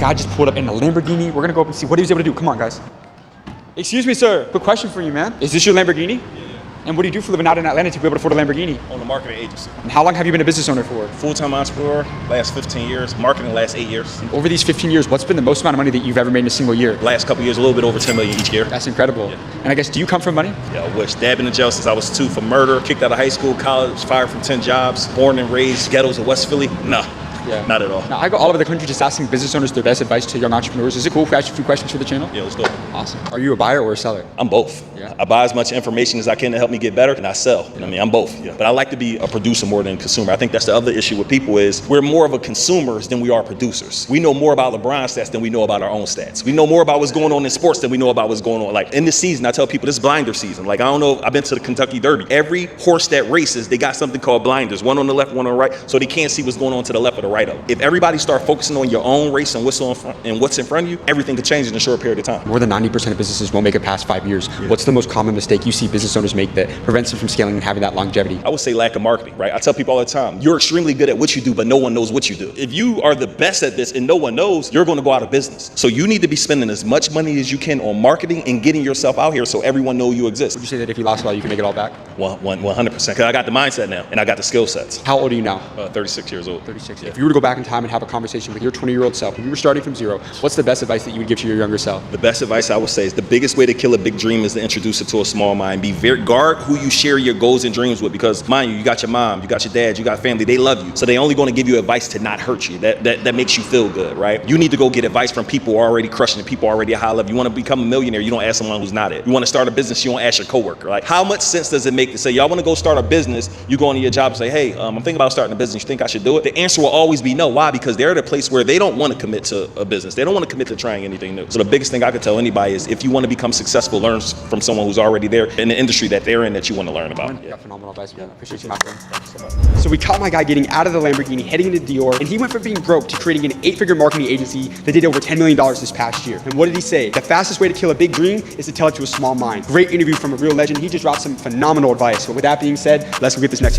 guy just pulled up in a Lamborghini. We're gonna go up and see what he was able to do. Come on, guys. Excuse me, sir. Quick question for you, man. Is this your Lamborghini? Yeah. And what do you do for a living out in Atlanta to be able to afford a Lamborghini? On a marketing agency. And how long have you been a business owner for? Full-time entrepreneur, last 15 years. Marketing, last 8 years. And over these 15 years, what's been the most amount of money that you've ever made in a single year? Last couple years, a little bit over 10 million each year. That's incredible. Yeah. And I guess, do you come from money? Yeah, I wish. Dad been in jail since I was 2 for murder. Kicked out of high school, college, fired from 10 jobs. Born and raised ghettos of West Philly. Nah. Yeah. Not at all. Now, I go all over the country just asking business owners their best advice to young entrepreneurs. Is it cool if we ask you a few questions for the channel? Yeah, let's go. Awesome. Are you a buyer or a seller? I'm both. Yeah. I buy as much information as I can to help me get better, and I sell. You know what I mean? I'm both. Yeah. But I like to be a producer more than a consumer. I think that's the other issue with people is we're more of a consumers than we are producers. We know more about LeBron stats than we know about our own stats. We know more about what's going on in sports than we know about what's going on. Like in this season, I tell people this is blinder season. Like I don't know, I've been to the Kentucky Derby. Every horse that races, they got something called blinders. One on the left, one on the right, so they can't see what's going on to the left or the right of them. If everybody start focusing on your own race and what's in front of you, everything could change in a short period of time. More than 90% of businesses won't make it past 5 years. Yeah. What's the most common mistake you see business owners make that prevents them from scaling and having that longevity? I would say lack of marketing, right? I tell people all the time, you're extremely good at what you do, but no one knows what you do. If you are the best at this and no one knows, you're going to go out of business. So you need to be spending as much money as you can on marketing and getting yourself out here so everyone knows you exist. Would you say that if you lost it all, you can make it all back? 100%, because I got the mindset now and I got the skill sets. How old are you now? 36 years old. 36. Yeah. If you were to go back in time and have a conversation with your 20-year-old self, when you were starting from zero, what's the best advice that you would give to your younger self? The best advice I would say is the biggest way to kill a big dream is to introduce it to a small mind. Be very guard who you share your goals and dreams with, because mind you got your mom, you got your dad, you got family, they love you. So they only going to give you advice to not hurt you. That makes you feel good, right? You need to go get advice from people who are already crushing it, people already at high level. You want to become a millionaire, you don't ask someone who's not it. You want to start a business, you don't ask your coworker. Like how much sense does it make to say, y'all want to go start a business, you go into your job and say, hey, I'm thinking about starting a business, you think I should do it? The answer will always be no. Why? Because they're at a place where they don't want to commit to a business. They don't want to commit to trying anything new. So the biggest thing I could tell anybody is if you want to become successful, learn from someone who's already there in the industry that they're in that you want to learn about. Yeah. Phenomenal advice, man. I appreciate you, my friend. Thank you so much. So we caught my guy getting out of the Lamborghini, heading into Dior, and he went from being broke to creating an 8-figure marketing agency that did over $10 million this past year. And what did he say? The fastest way to kill a big dream is to tell it to a small mind. Great interview from a real legend. He just dropped some phenomenal advice. So with that being said, let's go get this next